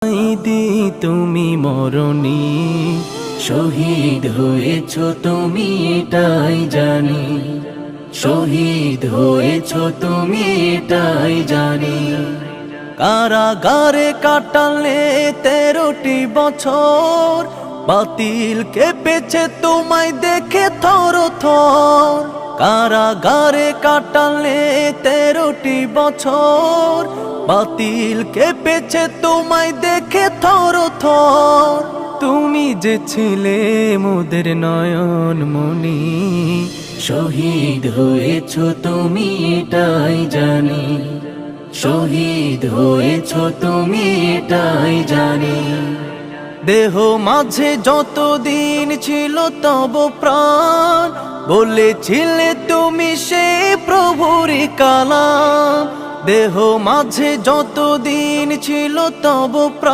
দি তুমি মরণি শহীদ হয়েছ তুমি এটাই জানি, শহীদ হয়েছ তুমি এটাই জানি। কারাগারে কাটালে 13টি বছর, বাতিল কেঁপেছে তোমায় দেখে থর থর। কারাগারে কাটালে 13টি বছর, বাতিল কেঁপেছে তোমায় দেখে থর থর। তুমি যে ছিলে মোদের নয়ন মনি, শহীদ হয়েছ তুমি এটাই জানি, শহীদ হয়েছ তুমি এটাই জানি। দেহ মাঝে যতদিন ছিল তব প্রাণ, বলেছিলে তুমি সে প্রভুরই কালাম। দেহ মাঝে যতদিন ছিল তব প্রাণ,